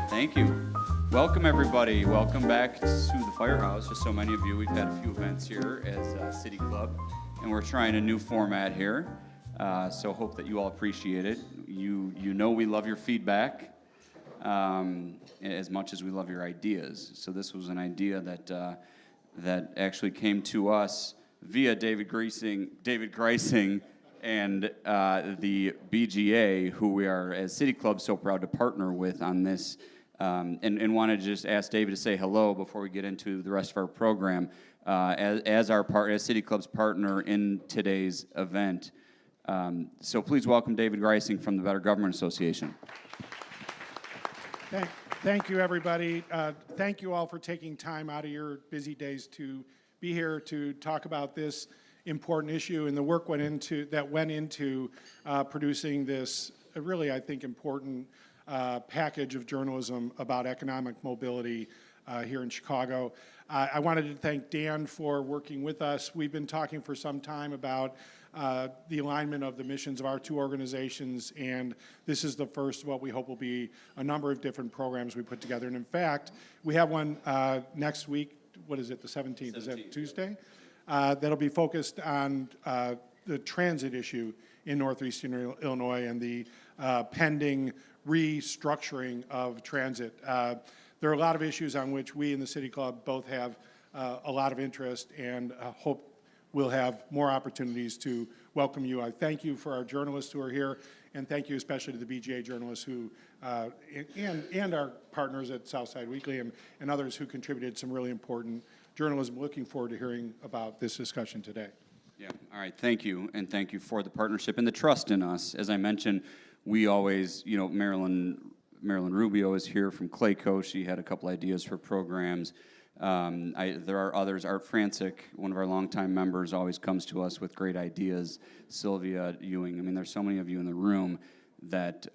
Thank you. Welcome, everybody. Welcome back to the Firehouse. Just so many of you, we've had a few events here as City Club, and we're trying a new format here. So hope that you all appreciate it. You know we love your feedback as much as we love your ideas. So this was an idea that actually came to us via David Greising, and the BGA, who we are as City Club so proud to partner with on this. And wanted to just ask David to say hello before we get into the rest of our program as City Club's partner in today's event. So please welcome David Greising from the Better Government Association. Thank you, everybody. Thank you all for taking time out of your busy days to be here to talk about this important issue and the work that went into producing this really, I think, important package of journalism about economic mobility here in Chicago. I wanted to thank Dan for working with us. We've been talking for some time about the alignment of the missions of our two organizations, and this is the first of what we hope will be a number of different programs we put together. And in fact, we have one next week. What is it, the 17th? Is that Tuesday? That'll be focused on the transit issue in northeastern Illinois and the pending restructuring of transit. There are a lot of issues on which we in the City Club both have a lot of interest and hope we'll have more opportunities to welcome you. I thank you for our journalists who are here, and thank you especially to the BGA journalists who, and our partners at Southside Weekly and others who contributed some really important journalism. Looking forward to hearing about this discussion today. Yeah, all right, thank you, and thank you for the partnership and the trust in us. As I mentioned, we always, Marilyn Rubio is here from Clayco. She had a couple ideas for programs. There are others. Art Francic, one of our longtime members, always comes to us with great ideas. Sylvia Ewing. I mean, there's so many of you in the room that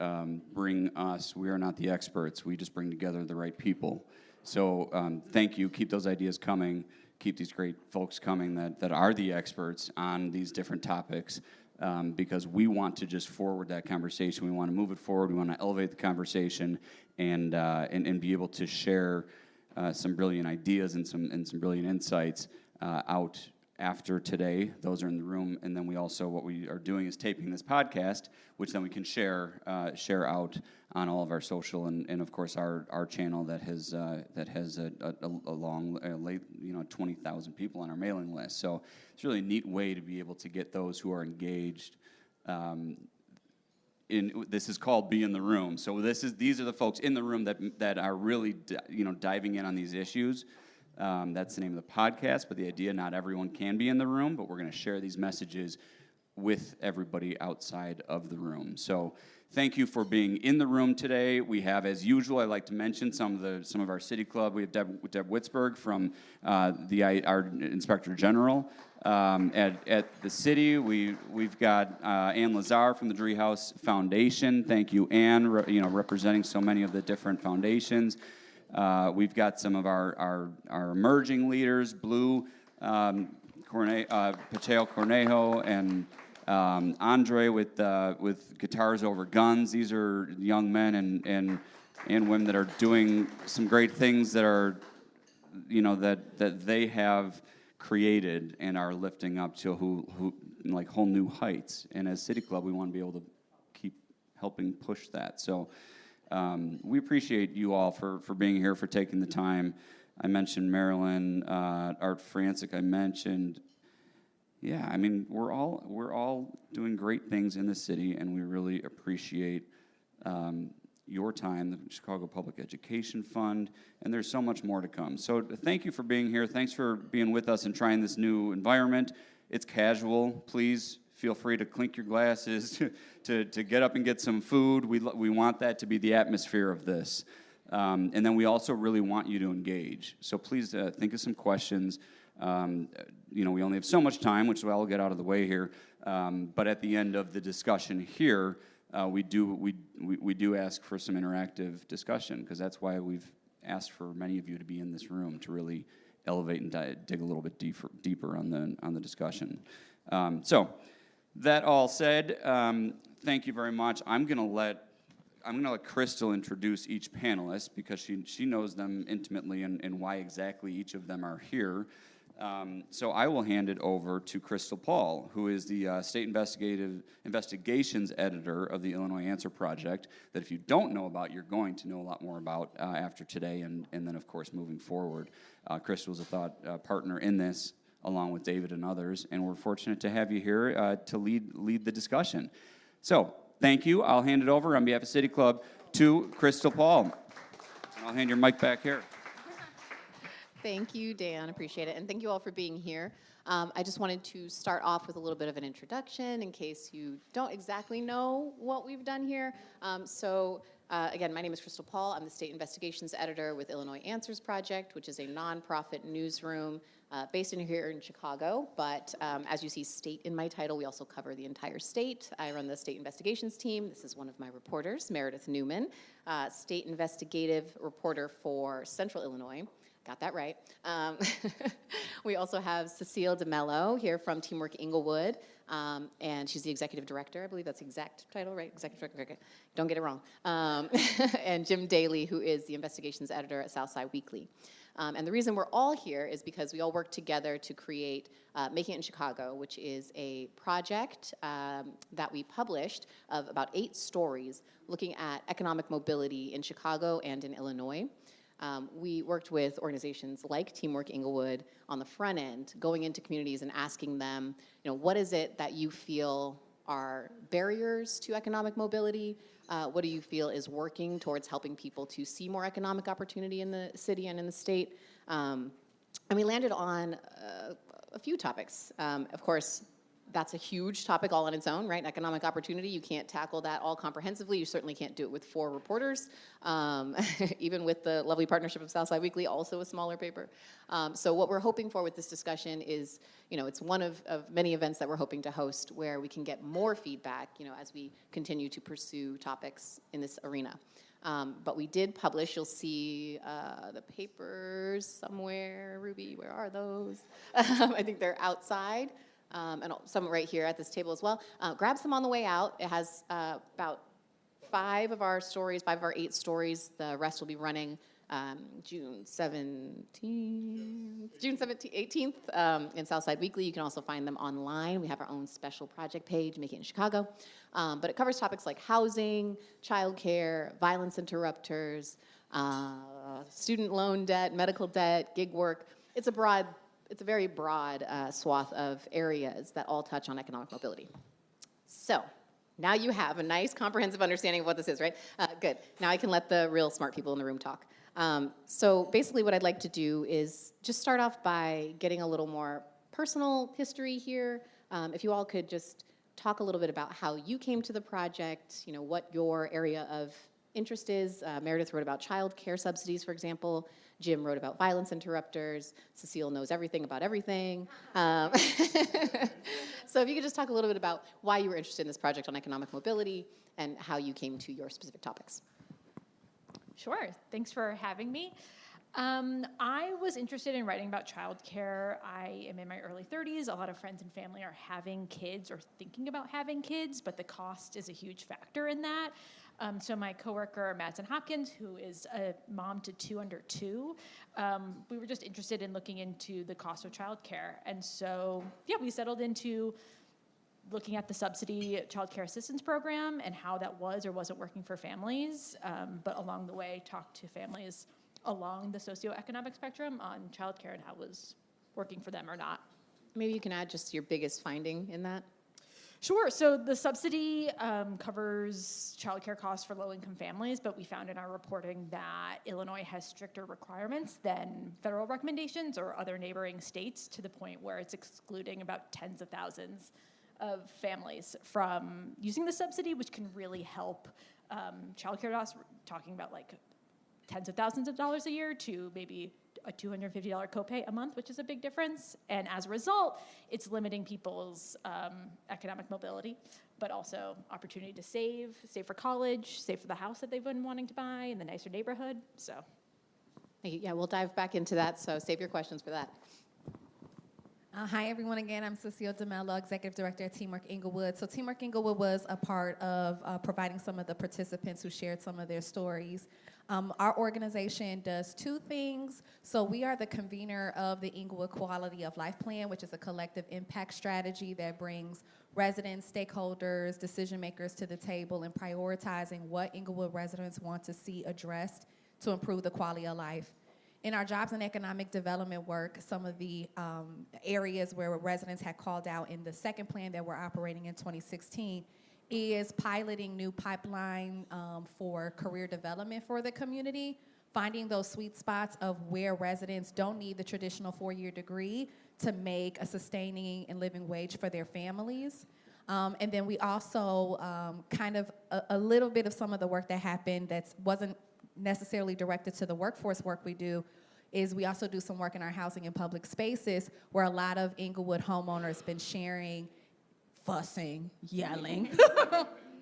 bring us. We are not the experts. We just bring together the right people. So thank you. Keep those ideas coming. Keep these great folks coming that are the experts on these different topics. Because we want to just forward that conversation. We want to move it forward. We want to elevate the conversation and be able to share some brilliant ideas and some brilliant insights out after today. Those are in the room, and then what we are doing is taping this podcast, which then we can share out on all of our social and of course our channel that has a long 20,000 people on our mailing list. So it's really a neat way to be able to get those who are engaged. This is called Be in the Room. So these are the folks in the room that are really diving in on these issues. That's the name of the podcast, but the idea, not everyone can be in the room, but we're going to share these messages with everybody outside of the room. So thank you for being in the room today. We have, as usual, I'd like to mention some of our City Club. We have Deb Witzberg from our Inspector General at the city. We've got Ann Lazar from the Driehaus Foundation. Thank you, Ann, representing so many of the different foundations. We've got some of our emerging leaders, Blue, Patel Cornejo, and Andre with Guitars Over Guns. These are young men and women that are doing some great things that are, that they have created and are lifting up to whole new heights. And as City Club, we want to be able to keep helping push that. So we appreciate you all for being here, for taking the time. I mentioned Marilyn, Art Francic. I mentioned, we're all doing great things in the city, and we really appreciate your time, the Chicago Public Education Fund, and there's so much more to come. So thank you for being here. Thanks for being with us and trying this new environment. It's casual. Please feel free to clink your glasses, to get up and get some food. We want that to be the atmosphere of this. And then we also really want you to engage. So please think of some questions. We only have so much time, which I'll get out of the way here. But at the end of the discussion here, we do ask for some interactive discussion, because that's why we've asked for many of you to be in this room, to really elevate and dig a little bit deeper on the discussion. So that all said, thank you very much. I'm going to let I'm gonna let Crystal introduce each panelist because she knows them intimately and why exactly each of them are here. So I will hand it over to Crystal Paul, who is the State Investigations Editor of the Illinois Answer Project, that if you don't know about, you're going to know a lot more about after today, and then, of course, moving forward. Crystal is a thought partner in this, along with David and others, and we're fortunate to have you here to lead the discussion. So, thank you. I'll hand it over on behalf of City Club to Crystal Paul. And I'll hand your mic back here. Thank you, Dan. Appreciate it. And thank you all for being here. I just wanted to start off with a little bit of an introduction in case you don't exactly know what we've done here. Again, my name is Crystal Paul. I'm the State Investigations Editor with Illinois Answers Project, which is a nonprofit newsroom based here in Chicago. But as you see state in my title, we also cover the entire state. I run the State Investigations team. This is one of my reporters, Meredith Newman, State Investigative Reporter for Central Illinois. Got that right. We also have Cecile DeMello here from Teamwork Inglewood, and she's the executive director. I believe that's the exact title, right? Executive director. Okay. Don't get it wrong. And Jim Daly, who is the investigations editor at Southside Weekly. And the reason we're all here is because we all work together to create Making It in Chicago, which is a project that we published of about 8 stories looking at economic mobility in Chicago and in Illinois. We worked with organizations like Teamwork Inglewood on the front end, going into communities and asking them, what is it that you feel are barriers to economic mobility? What do you feel is working towards helping people to see more economic opportunity in the city and in the state? And we landed on a few topics. Of course, that's a huge topic all on its own, right? Economic opportunity, you can't tackle that all comprehensively. You certainly can't do it with 4 reporters, even with the lovely partnership of Southside Weekly, also a smaller paper. So what we're hoping for with this discussion is, it's one of many events that we're hoping to host where we can get more feedback, as we continue to pursue topics in this arena. But we did publish, you'll see the papers somewhere. Ruby, where are those? I think they're outside. And some right here at this table as well. Grab some on the way out. It has about 5 of our 8 stories. The rest will be running June 18th in Southside Weekly. You can also find them online. We have our own special project page, Make It in Chicago. But it covers topics like housing, childcare, violence interrupters, student loan debt, medical debt, gig work. It's a very broad swath of areas that all touch on economic mobility. So now you have a nice comprehensive understanding of what this is, right? Good. Now I can let the real smart people in the room talk. So basically what I'd like to do is just start off by getting a little more personal history here. If you all could just talk a little bit about how you came to the project, what your area of interest is. Meredith wrote about child care subsidies, for example. Jim wrote about violence interrupters. Cecile knows everything about everything. So if you could just talk a little bit about why you were interested in this project on economic mobility and how you came to your specific topics. Sure. Thanks for having me. I was interested in writing about childcare. I am in my early 30s. A lot of friends and family are having kids or thinking about having kids, but the cost is a huge factor in that. So my coworker, Madsen Hopkins, who is a mom to 2 under 2, we were just interested in looking into the cost of childcare. And so, we settled into looking at the subsidy child care assistance program and how that was or wasn't working for families, but along the way talked to families along the socioeconomic spectrum on childcare and how it was working for them or not. Maybe you can add just your biggest finding in that. Sure. So the subsidy covers childcare costs for low-income families, but we found in our reporting that Illinois has stricter requirements than federal recommendations or other neighboring states, to the point where it's excluding about tens of thousands of families from using the subsidy, which can really help childcare costs, talking about like tens of thousands of dollars a year to maybe a $250 copay a month, which is a big difference. And as a result, it's limiting people's economic mobility, but also opportunity to save for college, save for the house that they've been wanting to buy in the nicer neighborhood. So, Yeah, we'll dive back into that, so save your questions for that. Hi, everyone. Again, I'm Cecile DeMello, Executive Director at Teamwork Inglewood. So Teamwork Inglewood was a part of providing some of the participants who shared some of their stories. Our organization does two things. So we are the convener of the Inglewood Quality of Life Plan, which is a collective impact strategy that brings residents, stakeholders, decision makers to the table in prioritizing what Inglewood residents want to see addressed to improve the quality of life. In our jobs and economic development work, some of the areas where residents had called out in the second plan that we're operating in 2016 is piloting new pipeline for career development for the community, finding those sweet spots of where residents don't need the traditional 4-year degree to make a sustaining and living wage for their families. And then we also kind of a little bit of some of the work that happened that wasn't necessarily directed to the workforce work we do is we also do some work in our housing and public spaces where a lot of Inglewood homeowners been sharing, fussing, yelling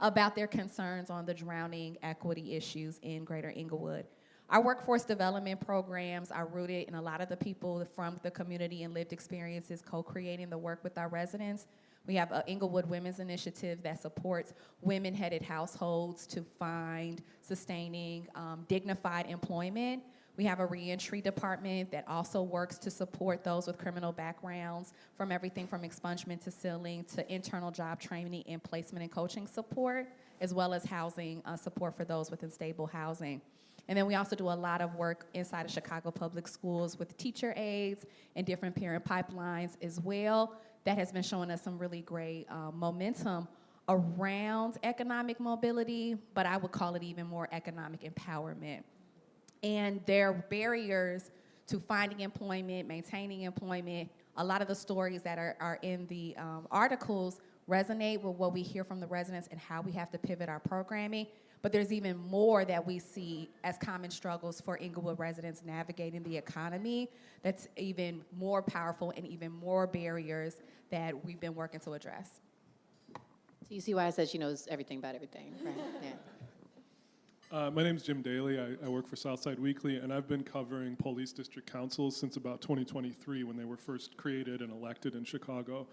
about their concerns on the drowning equity issues in Greater Inglewood. Our workforce development programs are rooted in a lot of the people from the community and lived experiences co-creating the work with our residents. We have an Inglewood Women's Initiative that supports women-headed households to find sustaining, dignified employment. We have a reentry department that also works to support those with criminal backgrounds, from everything from expungement to sealing to internal job training and placement and coaching support, as well as housing support for those with unstable housing. And then we also do a lot of work inside of Chicago Public Schools with teacher aides and different parent pipelines as well. That has been showing us some really great momentum around economic mobility, but I would call it even more economic empowerment. And there are barriers to finding employment, maintaining employment. A lot of the stories that are in the articles resonate with what we hear from the residents and how we have to pivot our programming. But there's even more that we see as common struggles for Inglewood residents navigating the economy that's even more powerful and even more barriers that we've been working to address. So you see why I said she knows everything about everything, right? Yeah. My name is Jim Daly. I work for Southside Weekly, and I've been covering police district councils since about 2023 when they were first created and elected in Chicago.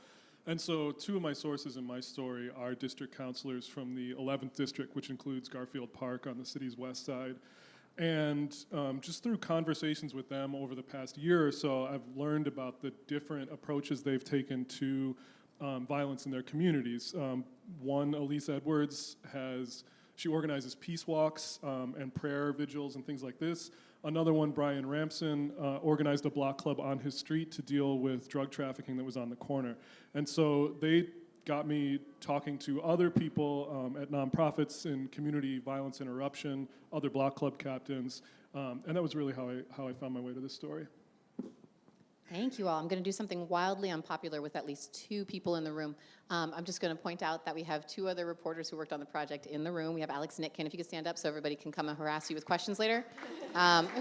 And so two of my sources in my story are district councilors from the 11th district, which includes Garfield Park on the city's west side. And just through conversations with them over the past year or so, I've learned about the different approaches they've taken to violence in their communities. One, Elise Edwards, she organizes peace walks and prayer vigils and things like this. Another one, Brian Ramson, organized a block club on his street to deal with drug trafficking that was on the corner. And so they got me talking to other people at nonprofits in community violence interruption, other block club captains, and that was really how I found my way to this story. Thank you all. I'm going to do something wildly unpopular with at least two people in the room. I'm just going to point out that we have two other reporters who worked on the project in the room. We have Alex Nitkin, if you could stand up so everybody can come and harass you with questions later,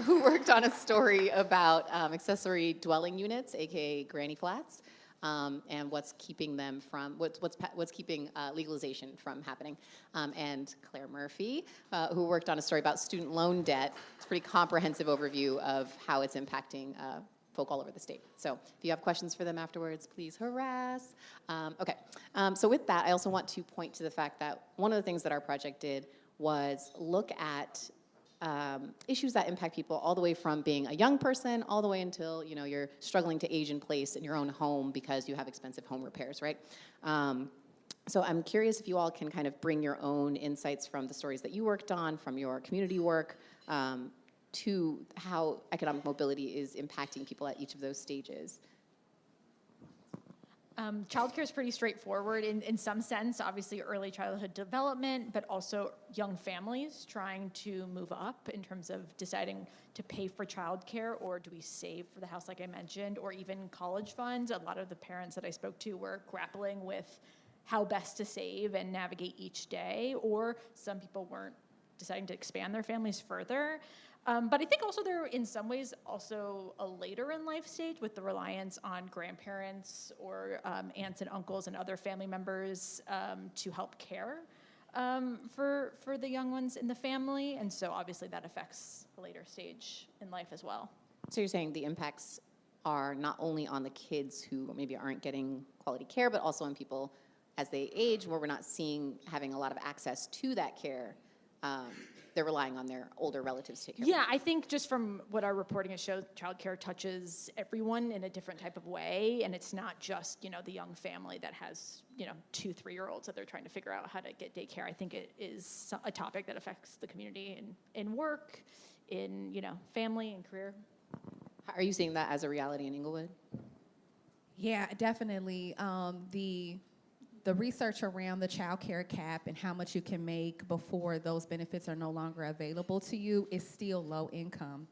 who worked on a story about accessory dwelling units, aka granny flats, and what's keeping them from what's keeping legalization from happening. And Claire Murphy, who worked on a story about student loan debt. It's a pretty comprehensive overview of how it's impacting folk all over the state. So if you have questions for them afterwards, please harass. Okay, so with that, I also want to point to the fact that one of the things that our project did was look at issues that impact people all the way from being a young person all the way until you're struggling to age in place in your own home because you have expensive home repairs, right? So I'm curious if you all can kind of bring your own insights from the stories that you worked on, from your community work, to how economic mobility is impacting people at each of those stages. Childcare is pretty straightforward in some sense, obviously early childhood development, but also young families trying to move up in terms of deciding to pay for childcare, or do we save for the house like I mentioned, or even college funds. A lot of the parents that I spoke to were grappling with how best to save and navigate each day, or some people weren't deciding to expand their families further. But I think also they're in some ways also a later in life stage with the reliance on grandparents or aunts and uncles and other family members to help care for the young ones in the family. And so obviously that affects a later stage in life as well. So you're saying the impacts are not only on the kids who maybe aren't getting quality care, but also on people as they age, where we're not having a lot of access to that care. They're relying on their older relatives to take care of them. Yeah, I think just from what our reporting has showed, childcare touches everyone in a different type of way, and it's not just, the young family that has, 2, 3-year-olds that they're trying to figure out how to get daycare. I think it is a topic that affects the community in work, in, family and career. Are you seeing that as a reality in Inglewood? Yeah, definitely. The research around the child care cap and how much you can make before those benefits are no longer available to you is still low income.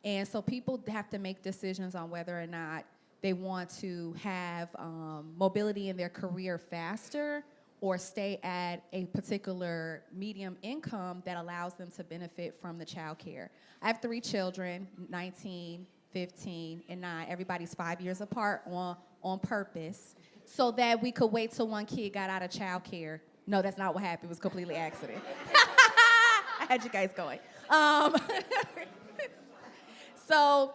And so people have to make decisions on whether or not they want to have mobility in their career faster or stay at a particular medium income that allows them to benefit from the child care. I have 3 children, 19, 15, and 9. Everybody's 5 years apart on purpose, so that we could wait till one kid got out of child care. No, that's not what happened. It was completely accident. I had you guys going. So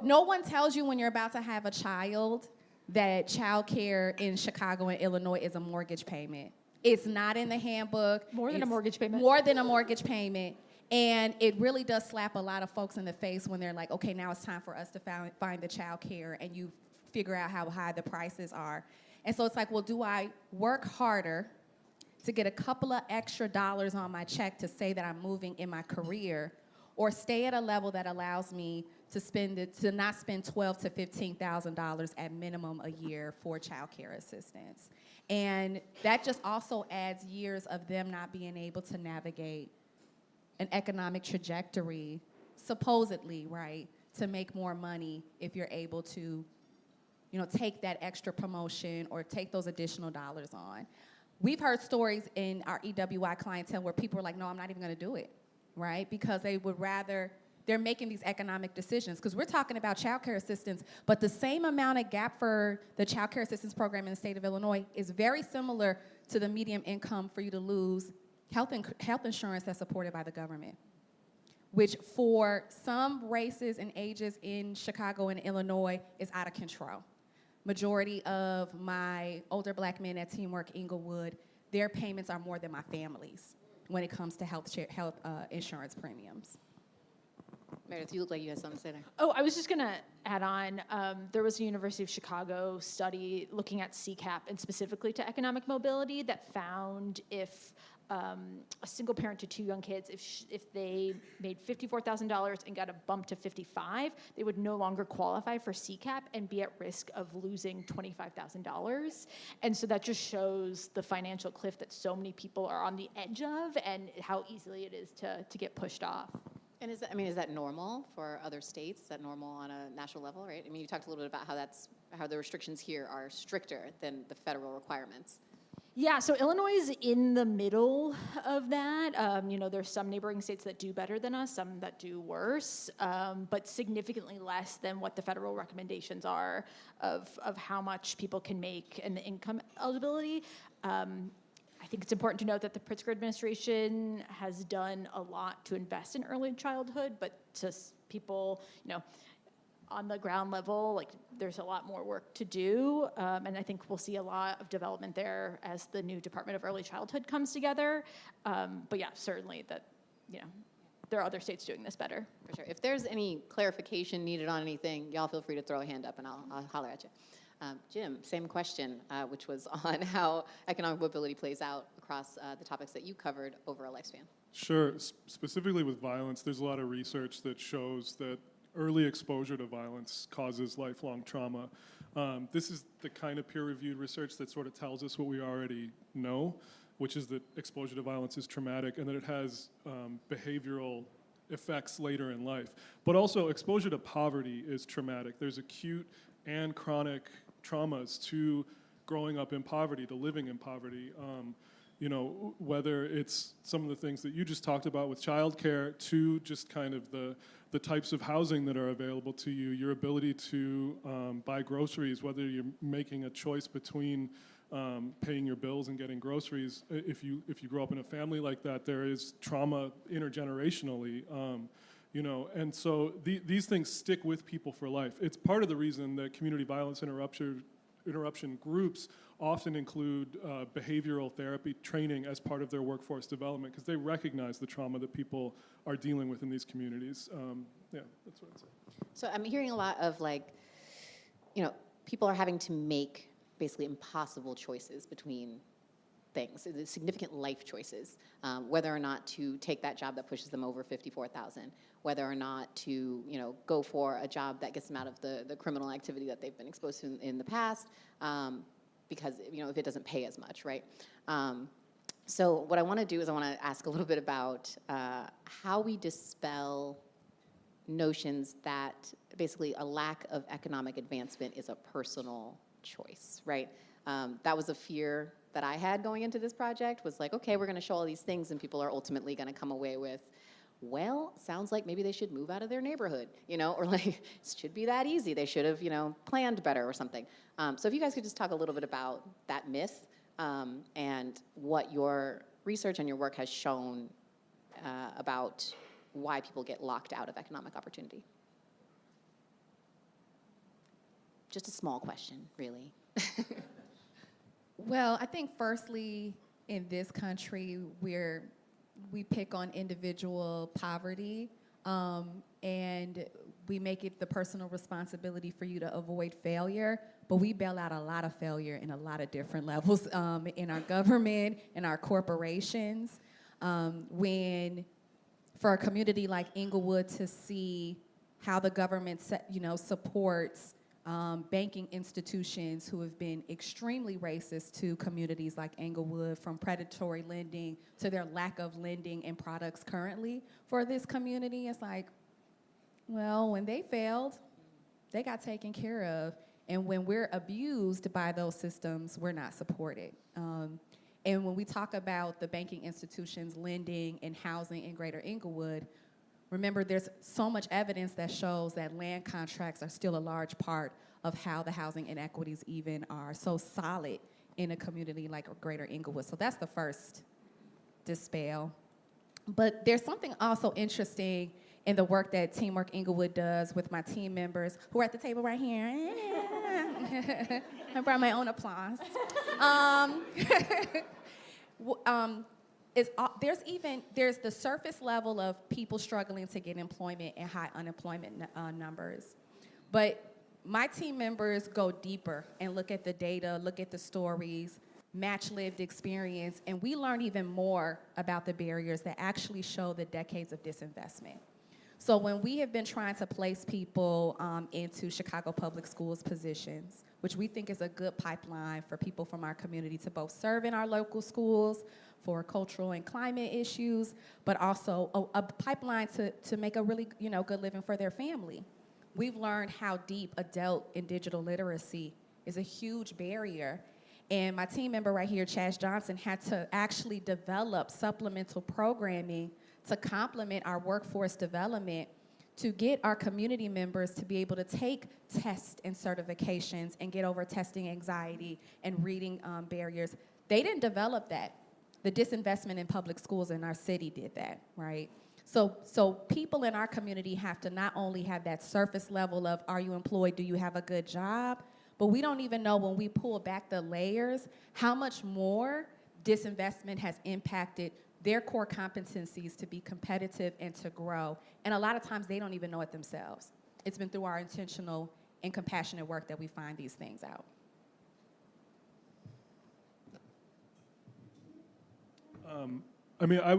no one tells you when you're about to have a child that child care in Chicago and Illinois is a mortgage payment. It's not in the handbook. More than a It's mortgage payment. More than a mortgage payment. And it really does slap a lot of folks in the face when they're like, okay, now it's time for us to find the child care, and you figure out how high the prices are. And so it's like, well, do I work harder to get a couple of extra dollars on my check to say that I'm moving in my career, or stay at a level that allows me to not spend $12,000 to $15,000 at minimum a year for child care assistance? And that just also adds years of them not being able to navigate an economic trajectory, supposedly, right, to make more money if you're able to, take that extra promotion or take those additional dollars on. We've heard stories in our EWI clientele where people are like, no, I'm not even gonna do it, right? Because they would rather, they're making these economic decisions. Because we're talking about child care assistance, but the same amount of gap for the child care assistance program in the state of Illinois is very similar to the medium income for you to lose health insurance that's supported by the government, which for some races and ages in Chicago and Illinois is out of control. Majority of my older black men at Teamwork Inglewood, their payments are more than my family's when it comes to health insurance premiums. Meredith, you look like you had something to say there. Oh, I was just going to add on, there was a University of Chicago study looking at CCAP and specifically to economic mobility that found if a single parent to 2 young kids, if they made $54,000 and got a bump to $55,000, they would no longer qualify for CCAP and be at risk of losing $25,000. And so that just shows the financial cliff that so many people are on the edge of and how easily it is to get pushed off. And is that normal for other states? Is that normal on a national level, right? I mean, you talked a little bit about how the restrictions here are stricter than the federal requirements. Yeah, so Illinois is in the middle of that. There's some neighboring states that do better than us, some that do worse, but significantly less than what the federal recommendations are of how much people can make and the income eligibility. I think it's important to note that the Pritzker administration has done a lot to invest in early childhood, but to people, on the ground level, there's a lot more work to do, and I think we'll see a lot of development there as the new Department of Early Childhood comes together. But yeah, certainly that, there are other states doing this better. For sure. If there's any clarification needed on anything, y'all feel free to throw a hand up and I'll holler at you. Jim, same question, which was on how economic mobility plays out across the topics that you covered over a lifespan. Sure. Specifically with violence, there's a lot of research that shows that early exposure to violence causes lifelong trauma. This is the kind of peer-reviewed research that sort of tells us what we already know, which is that exposure to violence is traumatic and that it has behavioral effects later in life. But also exposure to poverty is traumatic. There's acute and chronic traumas to growing up in poverty, to living in poverty. Whether it's some of the things that you just talked about with childcare to just kind of the types of housing that are available to you, your ability to buy groceries, whether you're making a choice between paying your bills and getting groceries. If you grow up in a family like that, there is trauma intergenerationally. you know, and so these things stick with people for life. It's part of the reason that community violence interruption groups often include behavioral therapy training as part of their workforce development, because they recognize the trauma that people are dealing with in these communities. Yeah, that's what I'd say. So I'm hearing a lot of like, people are having to make basically impossible choices between things, significant life choices, whether or not to take that job that pushes them over 54,000, whether or not to, go for a job that gets them out of the criminal activity that they've been exposed to in the past, because, if it doesn't pay as much, right? So what I want to do is I want to ask a little bit about how we dispel notions that basically a lack of economic advancement is a personal choice, right? That was a fear that I had going into this project, was like, okay, we're going to show all these things and people are ultimately going to come away with, well, sounds like maybe they should move out of their neighborhood, or like, it should be that easy. They should have, planned better or something. So if you guys could just talk a little bit about that myth and what your research and your work has shown about why people get locked out of economic opportunity. Just a small question, really. Well, I think firstly, in this country, we pick on individual poverty, and we make it the personal responsibility for you to avoid failure, but we bail out a lot of failure in a lot of different levels in our government, in our corporations. When for a community like Inglewood to see how the government supports banking institutions who have been extremely racist to communities like Inglewood, from predatory lending to their lack of lending and products currently for this community. It's like, well, when they failed, they got taken care of. And when we're abused by those systems, we're not supported. And when we talk about the banking institutions lending and housing in Greater Inglewood, remember, there's so much evidence that shows that land contracts are still a large part of how the housing inequities even are so solid in a community like Greater Inglewood. So that's the first dispel. But there's something also interesting in the work that Teamwork Inglewood does with my team members who are at the table right here. I brought my own applause. There's the surface level of people struggling to get employment and high unemployment numbers. But my team members go deeper and look at the data, look at the stories, match lived experience, and we learn even more about the barriers that actually show the decades of disinvestment. So when we have been trying to place people into Chicago Public Schools positions, which we think is a good pipeline for people from our community to both serve in our local schools for cultural and climate issues, but also a pipeline to make a really good living for their family. We've learned how deep adult in digital literacy is a huge barrier. And my team member right here, Chaz Johnson, had to actually develop supplemental programming to complement our workforce development to get our community members to be able to take tests and certifications and get over testing anxiety and reading barriers. They didn't develop that. The disinvestment in public schools in our city did that, right? So people in our community have to not only have that surface level of, are you employed, do you have a good job? But we don't even know, when we pull back the layers, how much more disinvestment has impacted their core competencies to be competitive and to grow. And a lot of times they don't even know it themselves. It's been through our intentional and compassionate work that we find these things out. I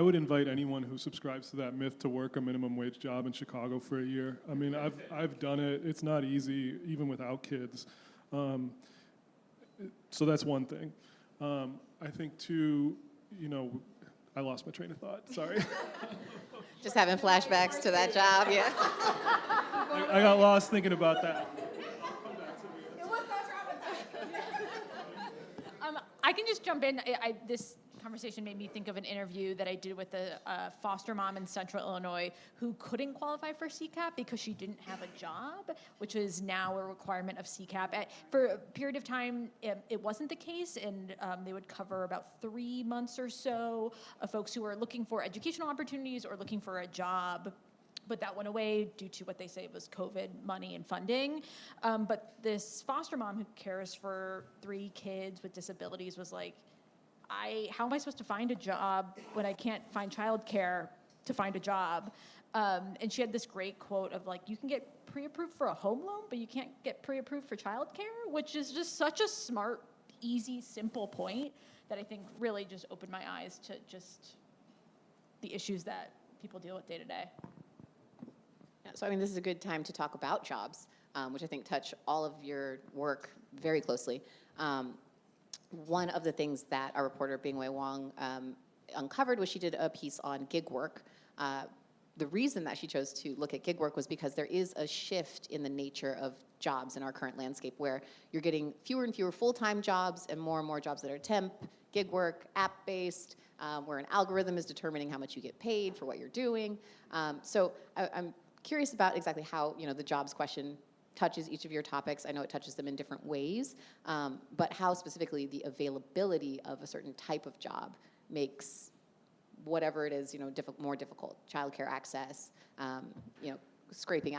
would invite anyone who subscribes to that myth to work a minimum wage job in Chicago for a year. I mean, I've done it. It's not easy, even without kids. So that's one thing. I think two, I lost my train of thought. Sorry. Just having flashbacks to that job, yeah. I got lost thinking about that. I can just jump in. This conversation made me think of an interview that I did with a foster mom in Central Illinois who couldn't qualify for CCAP because she didn't have a job, which is now a requirement of CCAP. For a period of time, it wasn't the case, and they would cover about 3 months or so of folks who were looking for educational opportunities or looking for a job. but that went away due to what they say was COVID money and funding. But this foster mom who cares for 3 kids with disabilities was like, how am I supposed to find a job when I can't find childcare to find a job? And she had this great quote of like, you can get pre-approved for a home loan, but you can't get pre-approved for childcare, which is just such a smart, easy, simple point that I think really just opened my eyes to just the issues that people deal with day to day. Yeah, so, I mean, this is a good time to talk about jobs, which I think touch all of your work very closely. One of the things that our reporter, Bingwei Wang, uncovered was she did a piece on gig work. The reason that she chose to look at gig work was because there is a shift in the nature of jobs in our current landscape where you're getting fewer and fewer full-time jobs and more jobs that are temp, gig work, app-based, where an algorithm is determining how much you get paid for what you're doing. So I'm curious about exactly how, the jobs question touches each of your topics. I know it touches them in different ways, but how specifically the availability of a certain type of job makes whatever it is, more difficult. Childcare access, scraping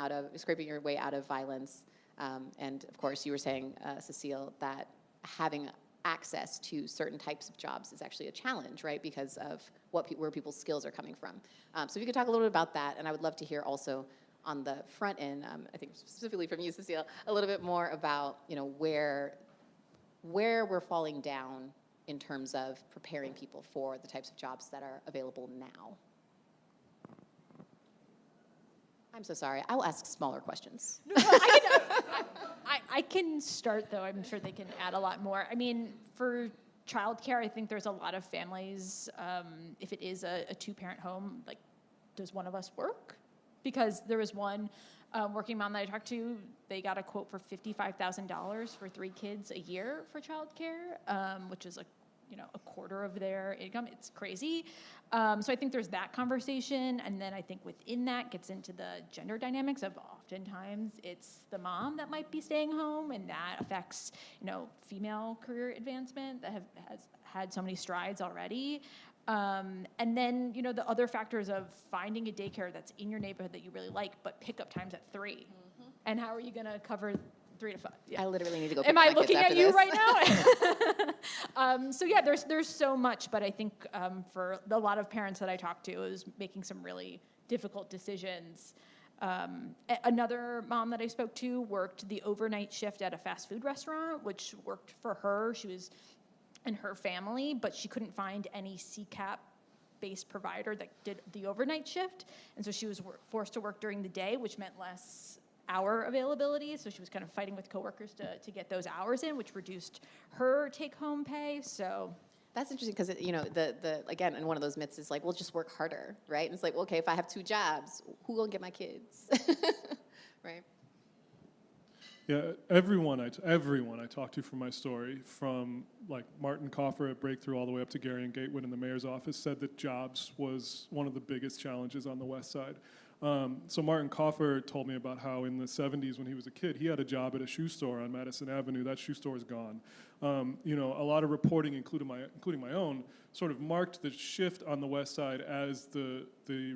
your way out of violence, and of course, you were saying, Cecile, that having access to certain types of jobs is actually a challenge, right? Because of where people's skills are coming from. So if you could talk a little bit about that, and I would love to hear also on the front end, I think specifically from you, Cecile, a little bit more about where we're falling down in terms of preparing people for the types of jobs that are available now. I'm so sorry. I will ask smaller questions. I can start, though. I'm sure they can add a lot more. I mean, for childcare, I think there's a lot of families, if it is a 2-parent home, like, does one of us work? Because there was one working mom that I talked to, they got a quote for $55,000 for 3 kids a year for childcare, which is a quarter of their income. It's crazy. So I think there's that conversation. And then I think within that gets into the gender dynamics of oftentimes it's the mom that might be staying home, and that affects, female career advancement that has had so many strides already. And then, the other factors of finding a daycare that's in your neighborhood that you really like, but pickup time's at 3. Mm-hmm. And how are you going to cover 3 to 5? Yeah. I literally need to go pick Am my I kids looking after at you this. right now? So yeah, there's so much, but I think for a lot of parents that I talked to, it was making some really difficult decisions. Another mom that I spoke to worked the overnight shift at a fast food restaurant, which worked for her. She was and her family, but she couldn't find any CCAP-based provider that did the overnight shift, and so she was forced to work during the day, which meant less hour availability. So she was kind of fighting with coworkers to get those hours in, which reduced her take-home pay. So that's interesting because the again, and one of those myths is like, well, just work harder, right? And it's like, well, okay, if I have 2 jobs, who gonna get my kids, right? Yeah, everyone I talked to from my story, from like Martin Coffer at Breakthrough all the way up to Gary and Gatewood in the mayor's office, said that jobs was one of the biggest challenges on the West Side. So Martin Coffer told me about how in the 70s when he was a kid, he had a job at a shoe store on Madison Avenue. That shoe store is gone. A lot of reporting, including my own, sort of marked the shift on the West Side as the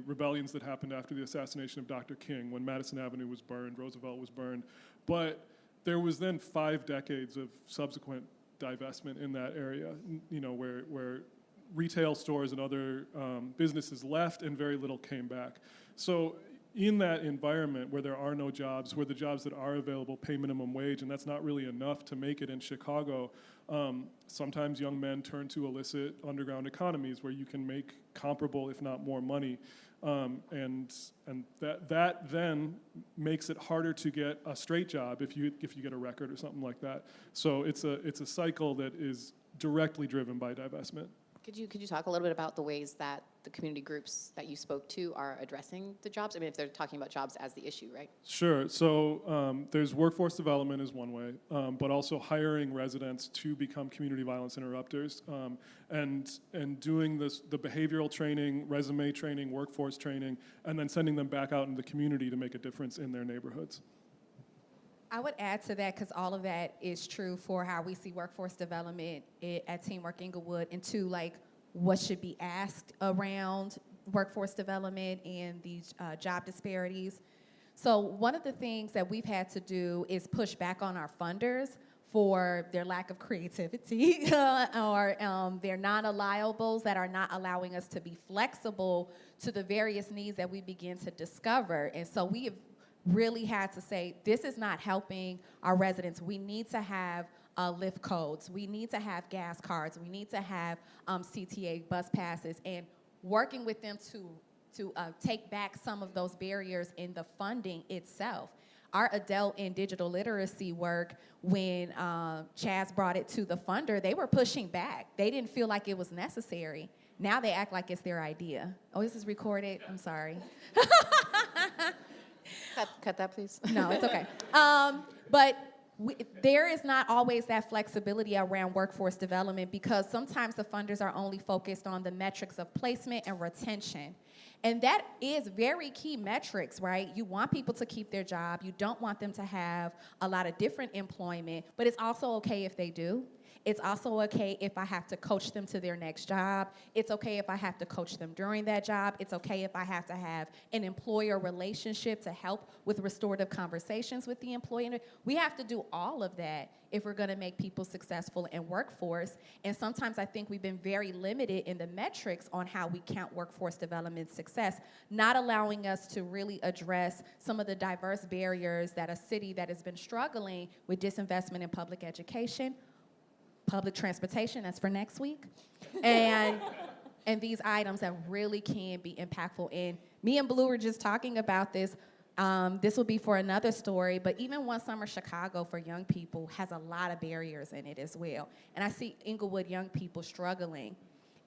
rebellions that happened after the assassination of Dr. King, when Madison Avenue was burned, Roosevelt was burned. But there was then 5 decades of subsequent divestment in that area, where retail stores and other businesses left and very little came back. So in that environment where there are no jobs, where the jobs that are available pay minimum wage, and that's not really enough to make it in Chicago, sometimes young men turn to illicit underground economies where you can make comparable, if not more money. And that then makes it harder to get a straight job if you get a record or something like that. So it's a cycle that is directly driven by divestment. Could you talk a little bit about the ways that the community groups that you spoke to are addressing the jobs? I mean, if they're talking about jobs as the issue, right? Sure. So there's workforce development is one way, but also hiring residents to become community violence interrupters, and doing the behavioral training, resume training, workforce training, and then sending them back out in the community to make a difference in their neighborhoods. I would add to that, because all of that is true for how we see workforce development at Teamwork Inglewood, and to like what should be asked around workforce development and the job disparities. So one of the things that we've had to do is push back on our funders for their lack of creativity or their non-allowables that are not allowing us to be flexible to the various needs that we begin to discover. And so we have really had to say, this is not helping our residents. We need to have lift codes. We need to have gas cards. We need to have CTA bus passes, and working with them to take back some of those barriers in the funding itself. Our adult and digital literacy work, when Chaz brought it to the funder, they were pushing back. They didn't feel like it was necessary. Now they act like it's their idea. Oh, this is recorded? I'm sorry. Cut that, please. No, it's okay. But there is not always that flexibility around workforce development, because sometimes the funders are only focused on the metrics of placement and retention. And that is very key metrics, right? You want people to keep their job. You don't want them to have a lot of different employment, but it's also okay if they do. It's also okay if I have to coach them to their next job. It's okay if I have to coach them during that job. It's okay if I have to have an employer relationship to help with restorative conversations with the employer. We have to do all of that if we're gonna make people successful in workforce. And sometimes I think we've been very limited in the metrics on how we count workforce development success, not allowing us to really address some of the diverse barriers that a city that has been struggling with disinvestment in public education, public transportation, that's for next week, and these items that really can be impactful. And me and Blue were just talking about this. This will be for another story, but even One Summer Chicago for young people has a lot of barriers in it as well. And I see Inglewood young people struggling,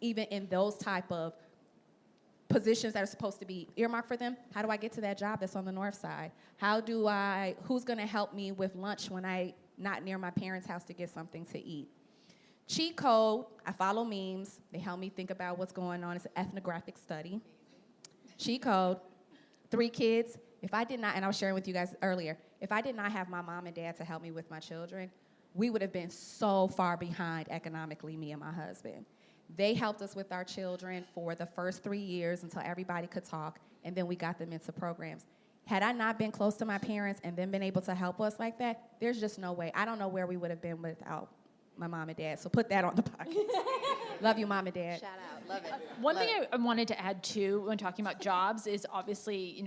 even in those type of positions that are supposed to be earmarked for them. How do I get to that job that's on the north side? Who's gonna help me with lunch when I'm not near my parents' house to get something to eat? Cheat code, I follow memes. They help me think about what's going on. It's an ethnographic study. Cheat code, 3 kids. If I did not, and I was sharing with you guys earlier, if I did not have my mom and dad to help me with my children, we would have been so far behind economically, me and my husband. They helped us with our children for the first 3 years until everybody could talk, and then we got them into programs. Had I not been close to my parents and then been able to help us like that, there's just no way. I don't know where we would have been without my mom and dad. So put that on the podcast. Love you, mom and dad. Shout out. Love it. One thing I wanted to add too, when talking about jobs, is obviously,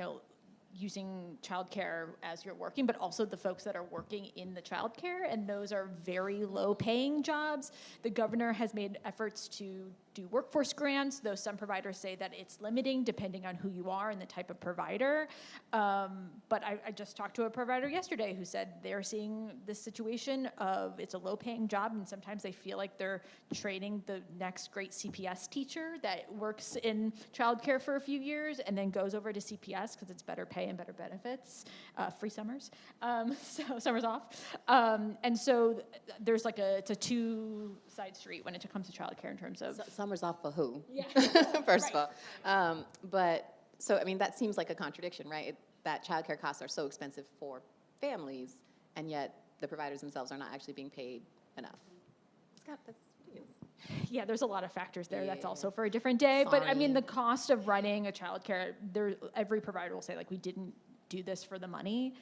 using childcare as you're working, but also the folks that are working in the childcare, and those are very low-paying jobs. The governor has made efforts to do workforce grants, though some providers say that it's limiting depending on who you are and the type of provider. But I just talked to a provider yesterday who said they're seeing this situation of it's a low-paying job, and sometimes they feel like they're training the next great CPS teacher that works in childcare for a few years and then goes over to CPS because it's better pay and better benefits, free summers, so summers off. And so there's it's a two-side street when it comes to childcare in terms of Summers off for who? Yeah. First of all. That seems like a contradiction, right? That childcare costs are so expensive for families, and yet the providers themselves are not actually being paid enough. That's ridiculous. Yeah, there's a lot of factors there. That's Yeah. also for a different day. But I mean, Sorry. the cost of running a childcare, every provider will say, we didn't do this for the money.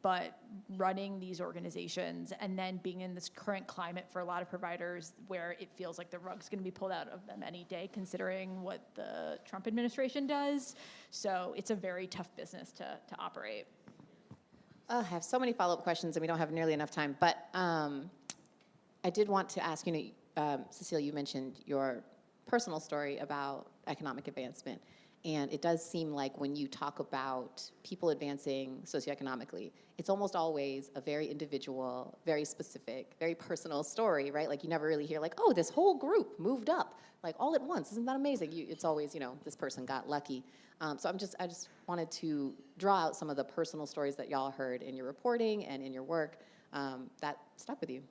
But running these organizations and then being in this current climate for a lot of providers where it feels like the rug's going to be pulled out of them any day, considering what the Trump administration does. So it's a very tough business to operate. I have so many follow-up questions, and we don't have nearly enough time. But I did want to ask, Cecile, you mentioned your personal story about economic advancement. And it does seem like when you talk about people advancing socioeconomically, it's almost always a very individual, very specific, very personal story, right? You never really hear oh, this whole group moved up, all at once. Isn't that amazing? It's always, this person got lucky. So I just wanted to draw out some of the personal stories that y'all heard in your reporting and in your work that stuck with you.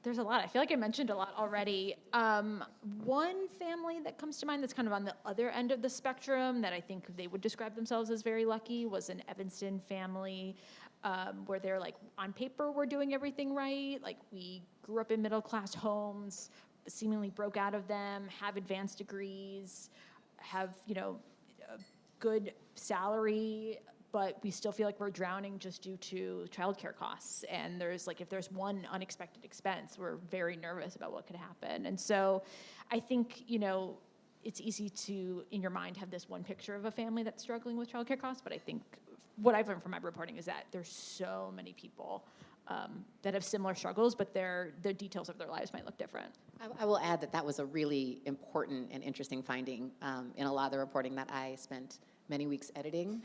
There's a lot. I feel like I mentioned a lot already. One family that comes to mind that's kind of on the other end of the spectrum that I think they would describe themselves as very lucky was an Evanston family where they're on paper, we're doing everything right. We grew up in middle-class homes, seemingly broke out of them, have advanced degrees, have, a good salary, but we still feel like we're drowning just due to childcare costs. And if there's one unexpected expense, we're very nervous about what could happen. And so I think, it's easy to, in your mind, have this one picture of a family that's struggling with childcare costs, but I think what I've learned from my reporting is that there's so many people that have similar struggles, but the details of their lives might look different. I will add that was a really important and interesting finding in a lot of the reporting that I spent many weeks editing,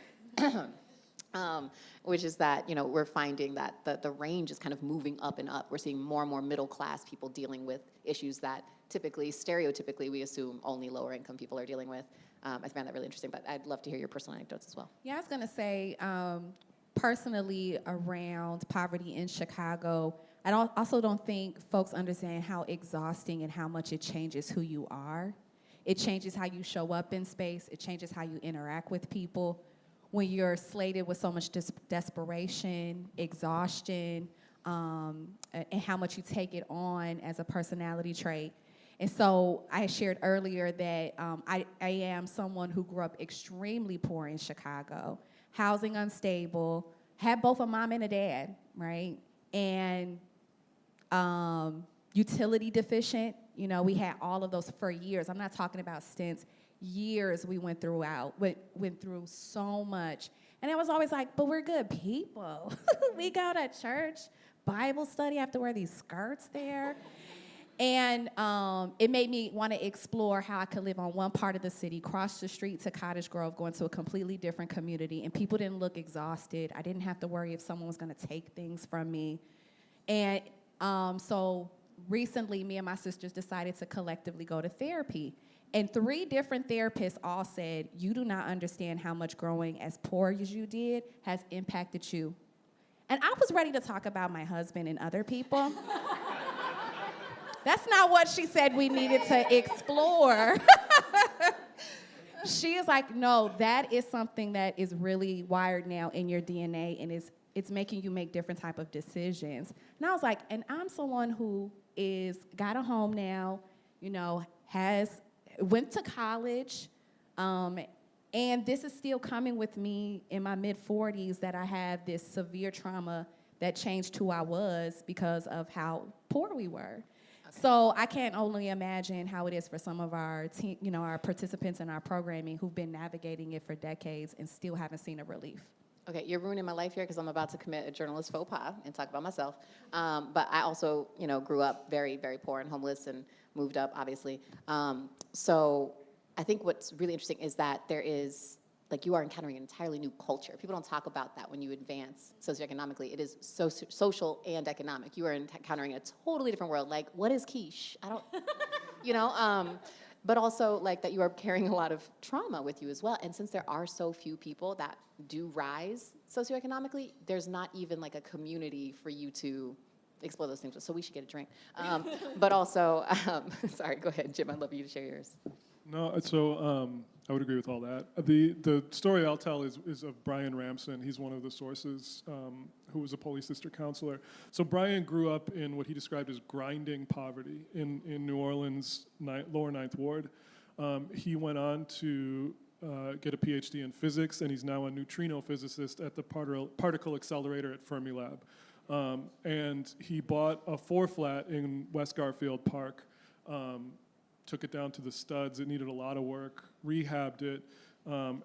which is that, we're finding that the range is kind of moving up and up. We're seeing more and more middle-class people dealing with issues that stereotypically, we assume only lower-income people are dealing with. I found that really interesting, but I'd love to hear your personal anecdotes as well. Yeah, I was going to say, personally, around poverty in Chicago, also don't think folks understand how exhausting and how much it changes who you are. It changes how you show up in space. It changes how you interact with people. When you're slated with so much desperation, exhaustion, and how much you take it on as a personality trait. And so I shared earlier that I am someone who grew up extremely poor in Chicago, housing unstable, had both a mom and a dad, right? And utility deficient. We had all of those for years. I'm not talking about stints. Years we went through so much. And I was always like, but we're good people. We go to church, Bible study, I have to wear these skirts there. And it made me want to explore how I could live on one part of the city, cross the street to Cottage Grove, go into a completely different community, and people didn't look exhausted. I didn't have to worry if someone was going to take things from me. And so recently, me and my sisters decided to collectively go to therapy. And 3 different therapists all said, you do not understand how much growing as poor as you did has impacted you. And I was ready to talk about my husband and other people. That's not what she said we needed to explore. She is like, no, that is something that is really wired now in your DNA, and it's making you make different type of decisions. And I was like, and I'm someone who got a home now, went to college, and this is still coming with me in my mid-40s, that I have this severe trauma that changed who I was because of how poor we were. So I can't only imagine how it is for some of our our participants in our programming who've been navigating it for decades and still haven't seen a relief. Okay, you're ruining my life here because I'm about to commit a journalist faux pas and talk about myself. But I also, grew up very, very poor and homeless and moved up, obviously. So I think what's really interesting is that there is, you are encountering an entirely new culture. People don't talk about that when you advance socioeconomically. It is social and economic. You are encountering a totally different world. Like, what is quiche? I don't, but also that you are carrying a lot of trauma with you as well. And since there are so few people that do rise socioeconomically, there's not even a community for you to explore those things. So we should get a drink. But also, sorry, go ahead, Jim. I'd love you to share yours. No, so I would agree with all that. The story I'll tell is of Brian Ramson. He's one of the sources who was a police district counselor. So Brian grew up in what he described as grinding poverty in New Orleans, lower Ninth Ward. He went on to get a PhD in physics, and he's now a neutrino physicist at the particle accelerator at Fermilab. And he bought a 4-flat in West Garfield Park, took it down to the studs. It needed a lot of work, rehabbed it,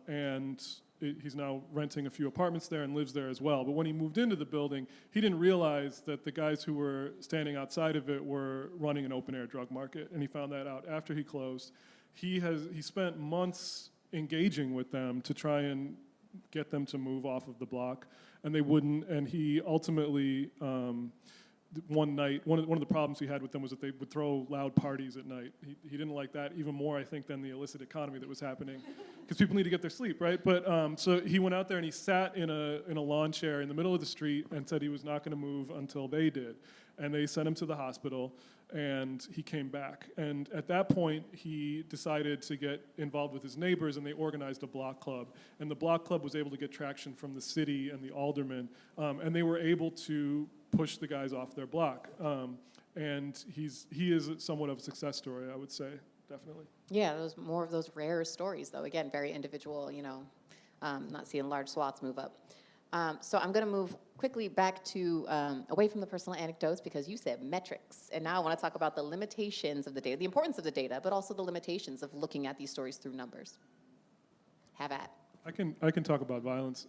and he's now renting a few apartments there and lives there as well. But when he moved into the building, he didn't realize that the guys who were standing outside of it were running an open-air drug market, and he found that out after he closed. He spent months engaging with them to try and get them to move off of the block, and they wouldn't, and he ultimately one night, one of the problems he had with them was that they would throw loud parties at night. He didn't like that even more, I think, than the illicit economy that was happening, because people need to get their sleep, right? But so he went out there and he sat in a lawn chair in the middle of the street and said he was not going to move until they did. And they sent him to the hospital, and he came back. And at that point, he decided to get involved with his neighbors, and they organized a block club. And the block club was able to get traction from the city and the aldermen, and they were able to push the guys off their block. and he is somewhat of a success story, I would say, definitely. Yeah, those more of those rare stories, though. Again, very individual. Not seeing large swaths move up. So I'm going to move quickly back to away from the personal anecdotes because you said metrics, and now I want to talk about the limitations of the data, the importance of the data, but also the limitations of looking at these stories through numbers. Have at. I can talk about violence.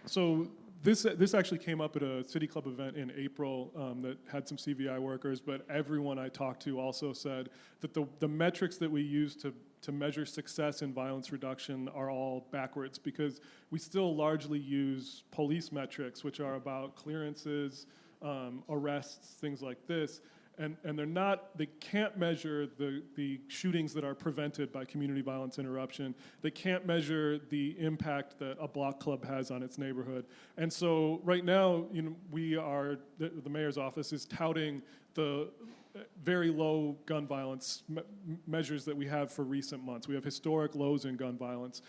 So this actually came up at a City Club event in April that had some CVI workers, but everyone I talked to also said that the metrics that we use to measure success in violence reduction are all backwards because we still largely use police metrics, which are about clearances, arrests, things like this. And they can't measure the shootings that are prevented by community violence interruption. They can't measure the impact that a block club has on its neighborhood. And so right now, the mayor's office is touting the very low gun violence measures that we have for recent months. We have historic lows in gun violence.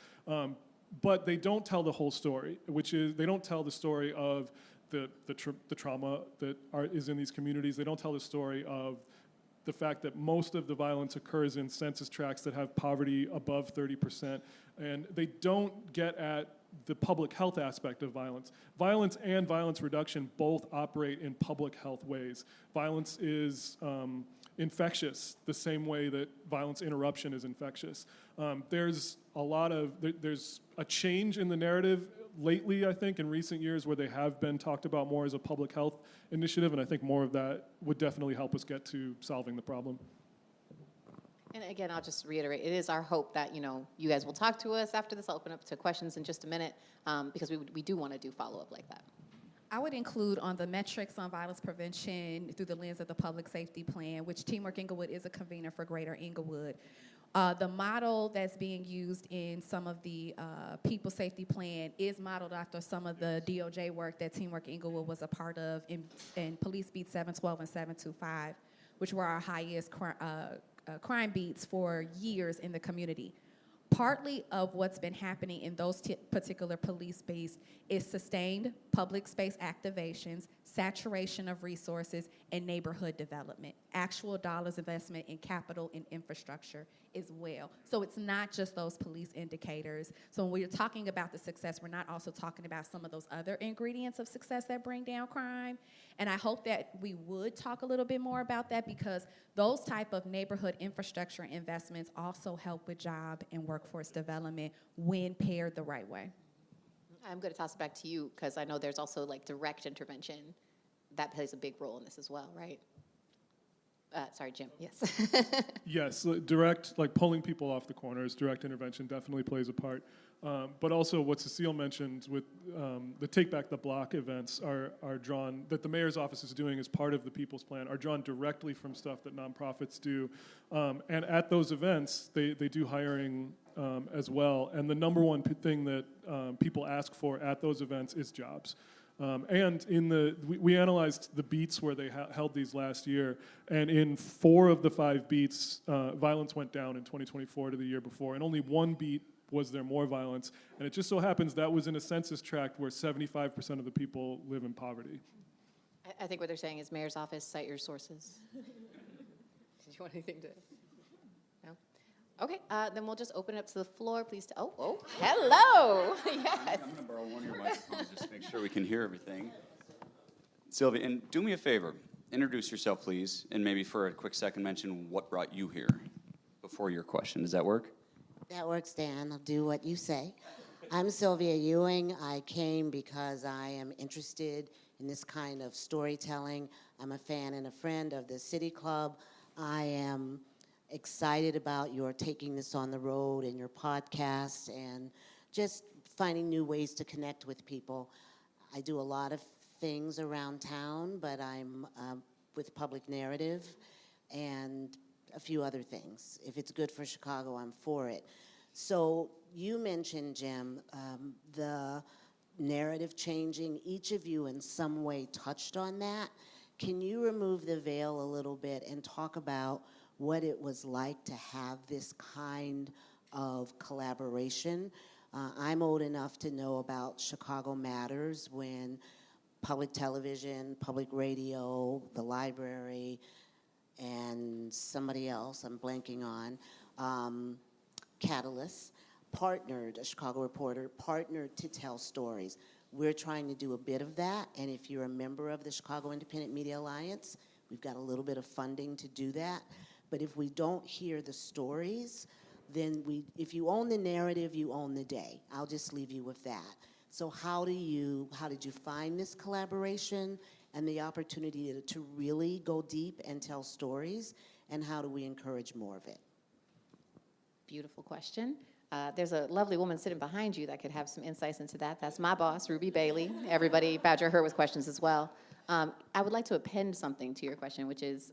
But they don't tell the whole story, which is they don't tell the story of the trauma that is in these communities. They don't tell the story of the fact that most of the violence occurs in census tracts that have poverty above 30%. And they don't get at the public health aspect of violence. Violence and violence reduction both operate in public health ways. Violence is infectious the same way that violence interruption is infectious. There's a change in the narrative lately, I think, in recent years where they have been talked about more as a public health initiative, and I think more of that would definitely help us get to solving the problem. And again, I'll just reiterate, it is our hope that, you guys will talk to us after this. I'll open up to questions in just a minute because we do want to do follow-up like that. I would include on the metrics on violence prevention through the lens of the public safety plan, which Teamwork Inglewood is a convener for Greater Inglewood. The model that's being used in some of the people safety plan is modeled after some of the DOJ work that Teamwork Inglewood was a part of in Police Beat 712 and 725, which were our highest crime beats for years in the community. Partly of what's been happening in those particular police space is sustained public space activations, saturation of resources, and neighborhood development. Actual dollars investment in capital and infrastructure as well. So it's not just those police indicators. So when we're talking about the success, we're not also talking about some of those other ingredients of success that bring down crime. And I hope that we would talk a little bit more about that because those type of neighborhood infrastructure investments also help with job and workforce development when paired the right way. I'm going to toss it back to you because I know there's also direct intervention that plays a big role in this as well, right? Sorry, Jim. Yes. Yes, direct, pulling people off the corners, direct intervention definitely plays a part. But also what Cecile mentioned with the Take Back the Block events are drawn, that the mayor's office is doing as part of the People's Plan, are drawn directly from stuff that nonprofits do. And at those events, they do hiring as well. And the number one thing that people ask for at those events is jobs. And we analyzed the beats where they held these last year, and in 4 of the 5 beats, violence went down in 2024 to the year before, and only 1 beat was there more violence, and it just so happens that was in a census tract where 75% of the people live in poverty. I think what they're saying is mayor's office, cite your sources. Did you want anything to? No? Okay, then we'll just open it up to the floor, please. Hello. Yes. I'm going to borrow one of your microphones just to make sure we can hear everything. Sylvia, and do me a favor. Introduce yourself, please, and maybe for a quick second mention what brought you here before your question. Does that work? That works, Dan. I'll do what you say. I'm Sylvia Ewing. I came because I am interested in this kind of storytelling. I'm a fan and a friend of the City Club. I am excited about your taking this on the road and your podcast and just finding new ways to connect with people. I do a lot of things around town, but I'm with Public Narrative and a few other things. If it's good for Chicago, I'm for it. So you mentioned, Jim, the narrative changing. Each of you in some way touched on that. Can you remove the veil a little bit and talk about what it was like to have this kind of collaboration? I'm old enough to know about Chicago Matters when public television, public radio, the library, and somebody else I'm blanking on, Catalyst, partnered, a Chicago Reporter, partnered to tell stories. We're trying to do a bit of that, and if you're a member of the Chicago Independent Media Alliance, we've got a little bit of funding to do that. But if we don't hear the stories, then if you own the narrative, you own the day. I'll just leave you with that. So how did you find this collaboration and the opportunity to really go deep and tell stories, and how do we encourage more of it? Beautiful question. There's a lovely woman sitting behind you that could have some insights into that. That's my boss, Ruby Bailey. Everybody badger her with questions as well. I would like to append something to your question, which is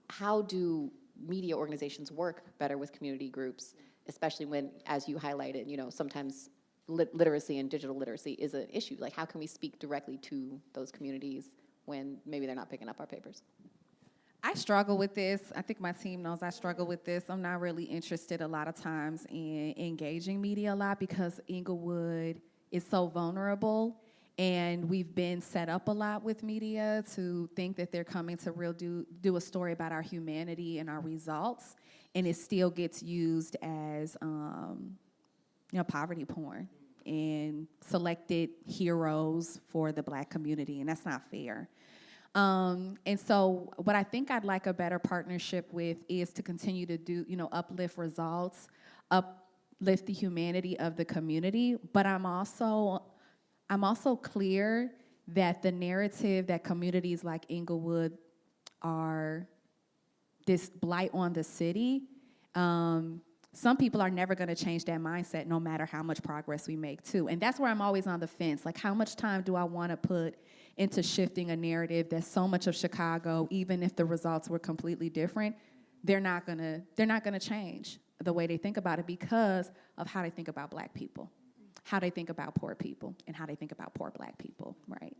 how do media organizations work better with community groups, especially when, as you highlighted, sometimes literacy and digital literacy is an issue. Like, how can we speak directly to those communities when maybe they're not picking up our papers? I struggle with this. I think my team knows I struggle with this. I'm not really interested a lot of times in engaging media a lot because Inglewood is so vulnerable, and we've been set up a lot with media to think that they're coming to do a story about our humanity and our results, and it still gets used as poverty porn and selected heroes for the Black community, and that's not fair. And so what I think I'd like a better partnership with is to continue to do, uplift results, uplift the humanity of the community. But I'm also clear that the narrative that communities like Inglewood are this blight on the city, some people are never going to change that mindset no matter how much progress we make too. And that's where I'm always on the fence. Like, how much time do I want to put into shifting a narrative that so much of Chicago, even if the results were completely different, they're not gonna change the way they think about it because of how they think about Black people, how they think about poor people, and how they think about poor Black people, right?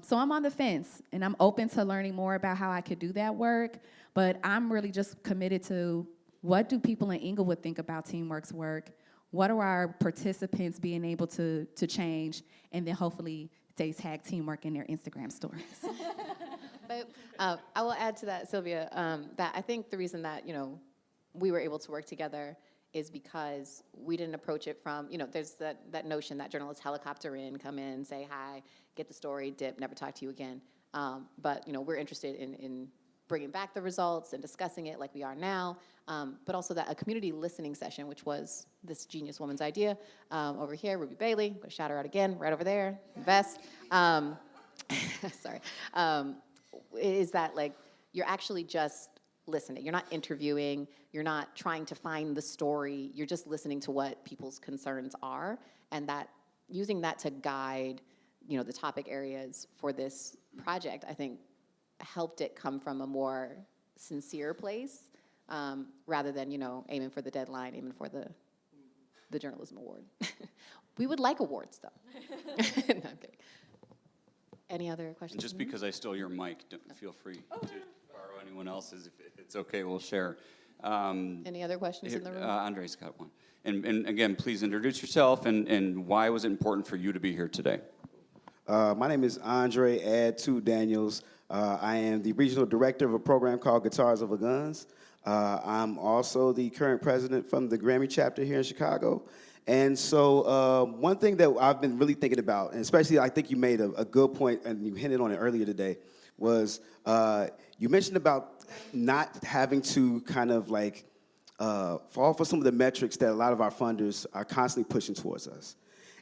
So I'm on the fence, and I'm open to learning more about how I could do that work, but I'm really just committed to what do people in Inglewood think about Teamwork's work? What are our participants being able to change? And then hopefully they tag Teamwork in their Instagram stories. But I will add to that, Sylvia, that I think the reason that, we were able to work together is because we didn't approach it from, there's that notion that journalists helicopter in, come in, say hi, get the story, dip, never talk to you again. But, we're interested in bringing back the results and discussing it like we are now, but also that a community listening session, which was this genius woman's idea over here, Ruby Bailey, I'm gonna shout her out again, right over there, Vest. Sorry, is that like you're actually just listening. You're not interviewing, you're not trying to find the story, you're just listening to what people's concerns are, and that using that to guide, the topic areas for this project, I think helped it come from a more sincere place rather than, aiming for the deadline, aiming for the journalism award. We would like awards, though. No, I'm kidding. Any other questions? Just because I stole your mic, feel free to borrow anyone else's. If it's okay, we'll share. Any other questions in the room? Andre's got one. And again, please introduce yourself and why was it important for you to be here today? My name is Andre Add2 Daniels. I am the regional director of a program called Guitars Over Guns. I'm also the current president from the Grammy chapter here in Chicago. And so one thing that I've been really thinking about, and especially I think you made a good point, and you hinted on it earlier today, was you mentioned about not having to kind of like fall for some of the metrics that a lot of our funders are constantly pushing towards us.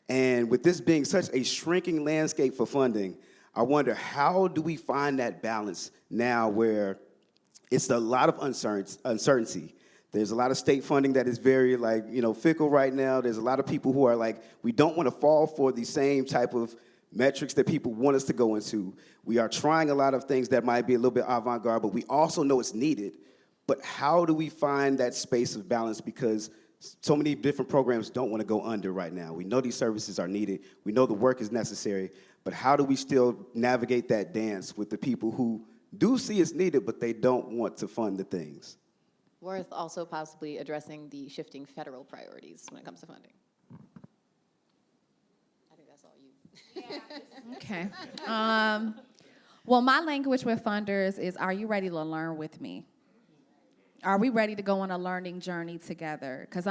And with this being such a shrinking landscape for funding, I wonder, how do we find that balance now where it's a lot of uncertainty? There's a lot of state funding that is very fickle right now. There's a lot of people who are like, we don't want to fall for the same type of metrics that people want us to go into. We are trying a lot of things that might be a little bit avant-garde, but we also know it's needed. But how do we find that space of balance? Because so many different programs don't want to go under right now. We know these services are needed. We know the work is necessary. But how do we still navigate that dance with the people who do see it's needed, but they don't want to fund the things? Worth also possibly addressing the shifting federal priorities when it comes to funding. I think that's all you. Okay. Well, my language with funders is, are you ready to learn with me? Are we ready to go on a learning journey together? Because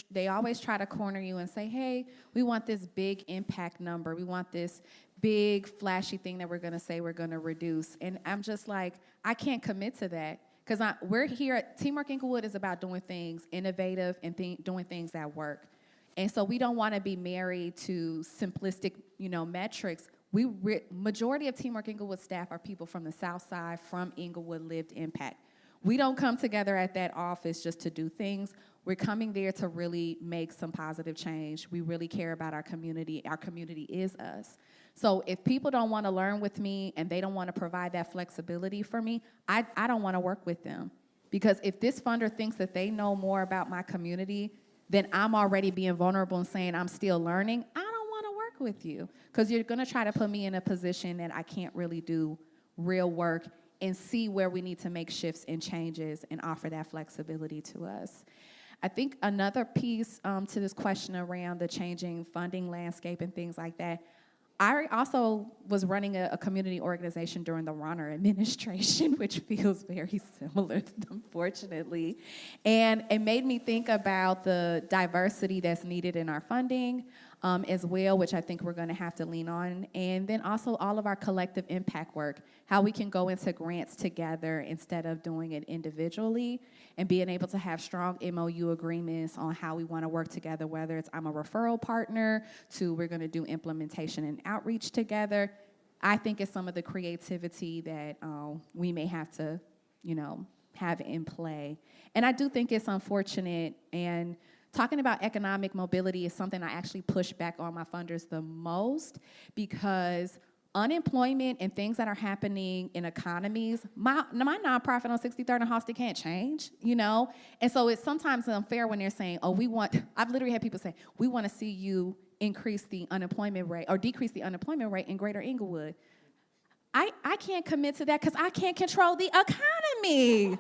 they always try to corner you and say, hey, we want this big impact number. We want this big flashy thing that we're going to say we're going to reduce. And I'm just like, I can't commit to that. Because we're here at Teamwork Inglewood is about doing things innovative and doing things that work. And so we don't want to be married to simplistic, metrics. Majority of Teamwork Inglewood staff are people from the South Side, from Inglewood, lived impact. We don't come together at that office just to do things. We're coming there to really make some positive change. We really care about our community. Our community is us. So if people don't want to learn with me and they don't want to provide that flexibility for me, I don't want to work with them. Because if this funder thinks that they know more about my community, then I'm already being vulnerable and saying I'm still learning. I don't want to work with you because you're going to try to put me in a position that I can't really do real work and see where we need to make shifts and changes and offer that flexibility to us. I think another piece to this question around the changing funding landscape and things like that, I also was running a community organization during the Rauner administration, which feels very similar, unfortunately. And it made me think about the diversity that's needed in our funding as well, which I think we're going to have to lean on. And then also all of our collective impact work, how we can go into grants together instead of doing it individually, and being able to have strong MOU agreements on how we want to work together, whether it's I'm a referral partner to we're going to do implementation and outreach together. I think it's some of the creativity that we may have to, have in play. And I do think it's unfortunate, and talking about economic mobility is something I actually push back on my funders the most, because unemployment and things that are happening in economies, my nonprofit on 63rd and Halsted can't change, And so it's sometimes unfair when they're saying, I've literally had people say, we want to see you increase the unemployment rate or decrease the unemployment rate in Greater Inglewood. I can't commit to that because I can't control the economy,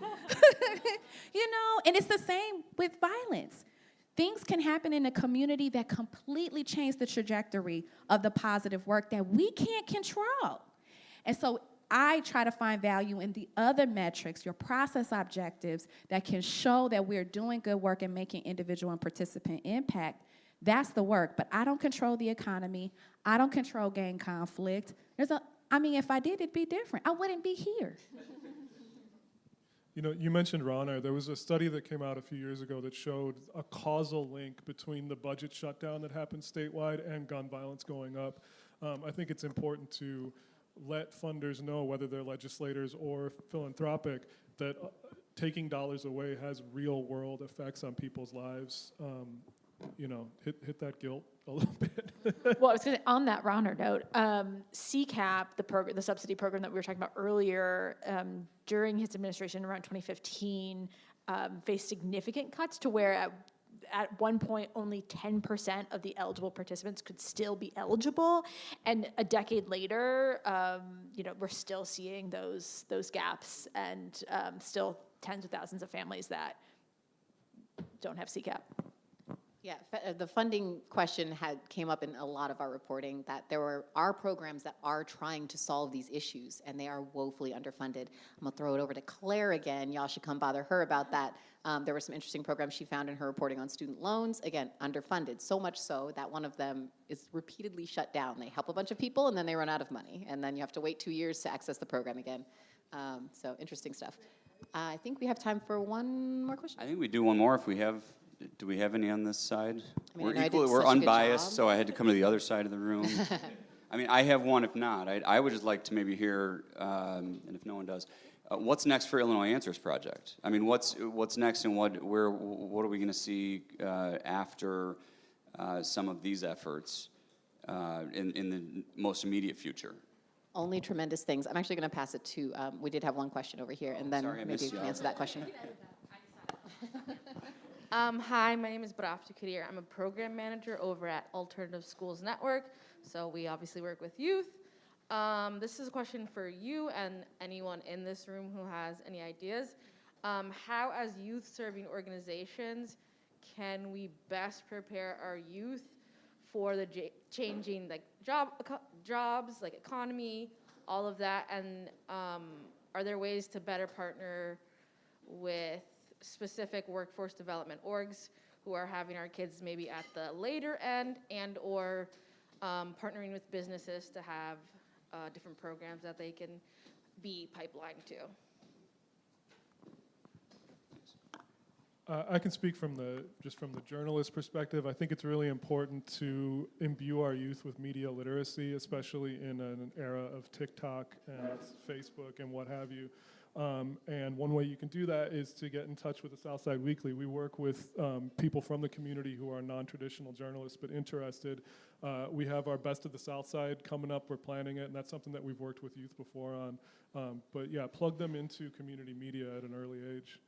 And it's the same with violence. Things can happen in a community that completely change the trajectory of the positive work that we can't control. And so I try to find value in the other metrics, your process objectives that can show that we're doing good work and making individual and participant impact. That's the work. But I don't control the economy. I don't control gang conflict. If I did, it'd be different. I wouldn't be here. You mentioned Rauner. There was a study that came out a few years ago that showed a causal link between the budget shutdown that happened statewide and gun violence going up. I think it's important to let funders know, whether they're legislators or philanthropic, that taking dollars away has real world effects on people's lives. Hit that guilt a little bit. Well, I was going to, on that Rauner note, CCAP, the subsidy program that we were talking about earlier, during his administration around 2015, faced significant cuts to where at one point only 10% of the eligible participants could still be eligible, and a decade later, we're still seeing those gaps, and still tens of thousands of families that don't have CCAP. Yeah, the funding question came up in a lot of our reporting, that there are programs that are trying to solve these issues, and they are woefully underfunded. I'm going to throw it over to Claire again. Y'all should come bother her about that. There were some interesting programs she found in her reporting on student loans. Again, underfunded, so much so that one of them is repeatedly shut down. They help a bunch of people, and then they run out of money, and then you have to wait 2 years to access the program again. So interesting stuff. I think we have time for one more question. I think we do one more if we have. Do we have any on this side? I did We're such a good unbiased, job. so I had to come to the other side of the room. I have one. If not, I would just like to maybe hear, and if no one does, what's next for Illinois Answers Project? What's next, and what are we going to see after some of these efforts in the most immediate future? Only tremendous things. I'm actually going to pass it to, we did have one question over here, and then Sorry, I maybe missed you can you. answer that question. Hi, my name is Barafta Kadir. I'm a program manager over at Alternative Schools Network. So we obviously work with youth. This is a question for you and anyone in this room who has any ideas. How, as youth-serving organizations, can we best prepare our youth for the changing jobs, economy, all of that, and are there ways to better partner with specific workforce development orgs who are having our kids maybe at the later end, and or partnering with businesses to have different programs that they can be pipelined to? I can speak from the journalist perspective. I think it's really important to imbue our youth with media literacy, especially in an era of TikTok and Facebook and what have you. And one way you can do that is to get in touch with the Southside Weekly. We work with people from the community who are non-traditional journalists but interested. We have our Best of the Southside coming up. We're planning it, and that's something that we've worked with youth before on. But yeah, plug them into community media at an early age.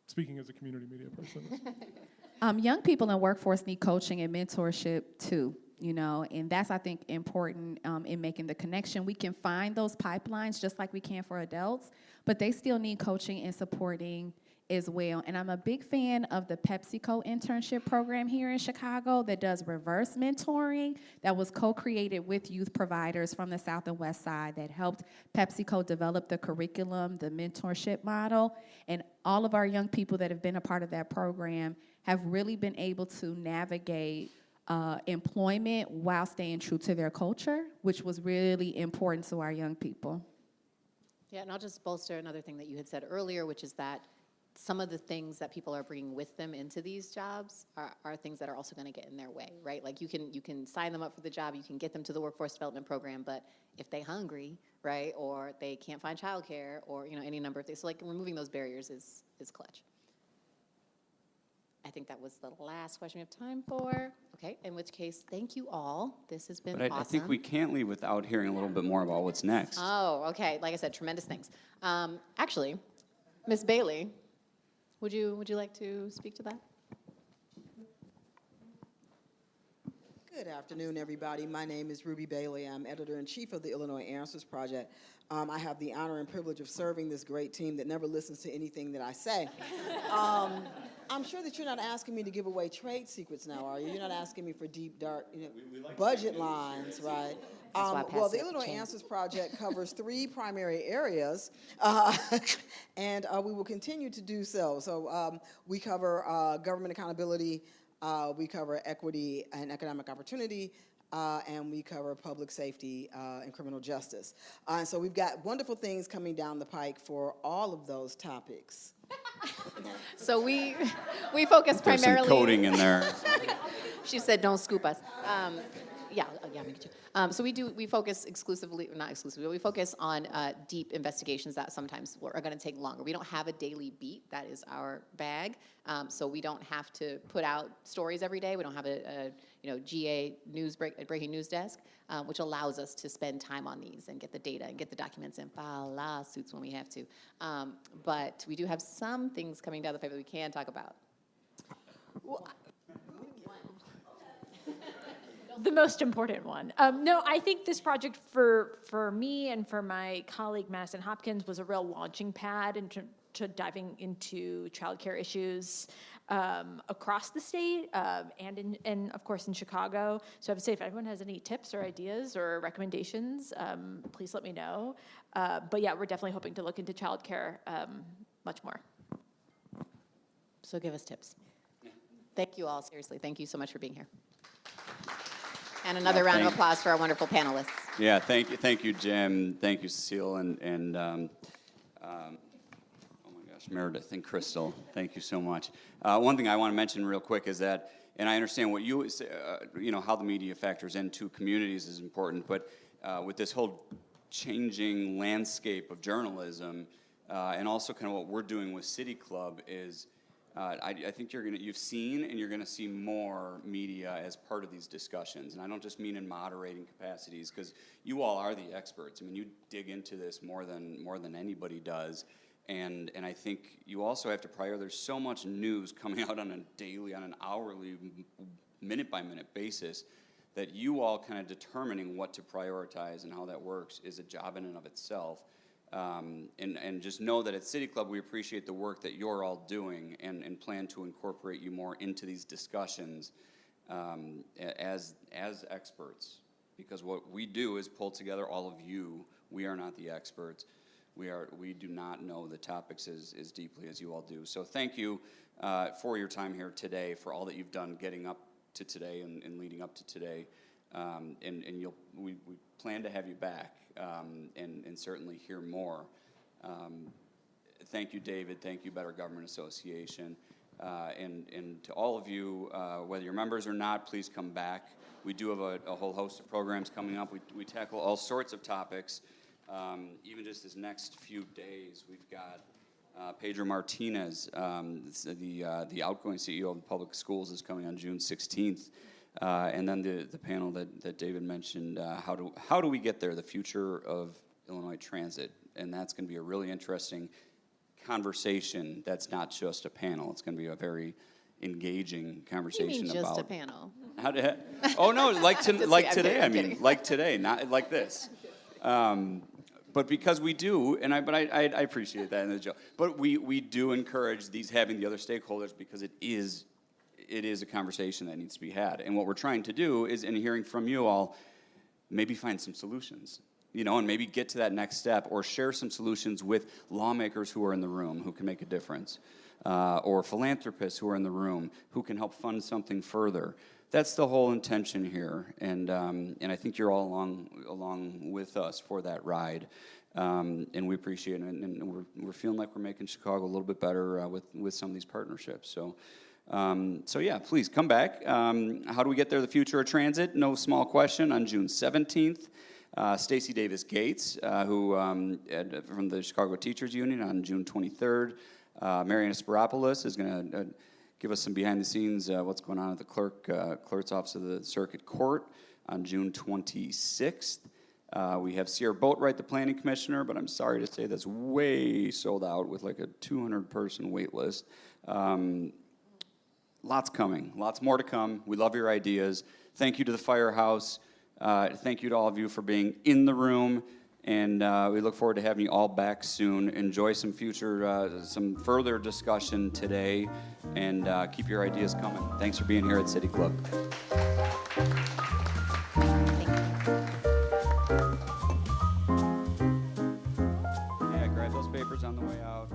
Speaking as a community media person. Young people in workforce need coaching and mentorship too, and that's, I think, important in making the connection. We can find those pipelines just like we can for adults, but they still need coaching and supporting as well. And I'm a big fan of the PepsiCo internship program here in Chicago that does reverse mentoring, that was co-created with youth providers from the South and West Side that helped PepsiCo develop the curriculum, the mentorship model. And all of our young people that have been a part of that program have really been able to navigate employment while staying true to their culture, which was really important to our young people. Yeah, and I'll just bolster another thing that you had said earlier, which is that some of the things that people are bringing with them into these jobs are things that are also going to get in their way, right? Like you can sign them up for the job, you can get them to the workforce development program, but if they're hungry, right, or they can't find childcare, or any number of things, so like removing those barriers is clutch. I think that was the last question we have time for. Okay, in which case, thank you all. This has been But awesome. I think we can't leave without hearing a little bit more about what's next. Oh, okay. Like I said, tremendous things. Actually, Ms. Bailey, would you like to speak to that? Good afternoon, everybody. My name is Ruby Bailey. I'm editor-in-chief of the Illinois Answers Project. I have the honor and privilege of serving this great team that never listens to anything that I say. I'm sure that you're not asking me to give away trade secrets now, are you? You're not asking me for deep, dark, budget lines, right? Well, the Illinois Answers Project covers 3 primary areas, and we will continue to do so. So we cover government accountability, we cover equity and economic opportunity, and we cover public safety and criminal justice. And so we've got wonderful things coming down the pike for all of those topics. So we focus There's primarily. some coding in there. She said, "Don't scoop us." Yeah, me too. So we focus exclusively, not exclusively, but we focus on deep investigations that sometimes are going to take longer. We don't have a daily beat. That is our bag. So we don't have to put out stories every day. We don't have a GA breaking news desk, which allows us to spend time on these and get the data and get the documents and file lawsuits when we have to. But we do have some things coming down the pipe that we can talk about. The most important one. No, I think this project for me and for my colleague Madison Hopkins was a real launching pad into diving into childcare issues across the state and of course in Chicago. So I would say if anyone has any tips or ideas or recommendations, please let me know. But yeah, we're definitely hoping to look into childcare much more. So give us tips. Thank you all, seriously. Thank you so much for being here. And another round of applause for our wonderful panelists. Yeah, thank you, Jim. Thank you, Cecile, and oh my gosh, Meredith and Crystal. Thank you so much. One thing I want to mention real quick is that, and I understand what you say, how the media factors into communities is important, but with this whole changing landscape of journalism, and also kind of what we're doing with City Club is. I think you've seen and you're going to see more media as part of these discussions. And I don't just mean in moderating capacities, because you all are the experts. I mean, you dig into this more than anybody does. And I think you also have to prioritize. There's so much news coming out on a daily, on an hourly, minute-by-minute basis that you all kind of determining what to prioritize and how that works is a job in and of itself. And just know that at City Club, we appreciate the work that you're all doing and plan to incorporate you more into these discussions as experts. Because what we do is pull together all of you We are not the experts. We do not know the topics as deeply as you all do. So thank you for your time here today, for all that you've done getting up to today and leading up to today. And we plan to have you back and certainly hear more. Thank you, David. Thank you, Better Government Association. And to all of you, whether you're members or not, please come back. We do have a whole host of programs coming up. We tackle all sorts of topics. Even just this next few days, we've got Pedro Martinez, the outgoing CEO of the public schools, is coming on June 16th. And then the panel that David mentioned, how do we get there, the future of Illinois transit? And that's going to be a really interesting conversation. That's not just a panel. It's going to be a very engaging conversation You mean about just a panel? Oh no, like today. I'm I mean, kidding. like today, not like this. But because we do, I appreciate that in the joke. But we do encourage having the other stakeholders, because it is a conversation that needs to be had. And what we're trying to do is, in hearing from you all, maybe find some solutions, and maybe get to that next step, or share some solutions with lawmakers who are in the room who can make a difference, or philanthropists who are in the room who can help fund something further. That's the whole intention here, and I think you're all along with us for that ride, and we appreciate it, and we're feeling like we're making Chicago a little bit better with some of these partnerships. So yeah, please come back. How do we get there? The future of transit? No small question. On June 17th, Stacey Davis Gates, who from the Chicago Teachers Union, on June 23rd. Mariana Spiropoulos is going to give us some behind the scenes what's going on at the clerk's office of the Circuit Court on June 26th. We have Sierra Boatwright, the planning commissioner, but I'm sorry to say that's way sold out with like a 200-person wait list. Lots coming, lots more to come. We love your ideas. Thank you to the Firehouse. Thank you to all of you for being in the room, and we look forward to having you all back soon. Enjoy some further discussion today, and keep your ideas coming. Thanks for being here at City Club. Yeah, grab those papers on the way out.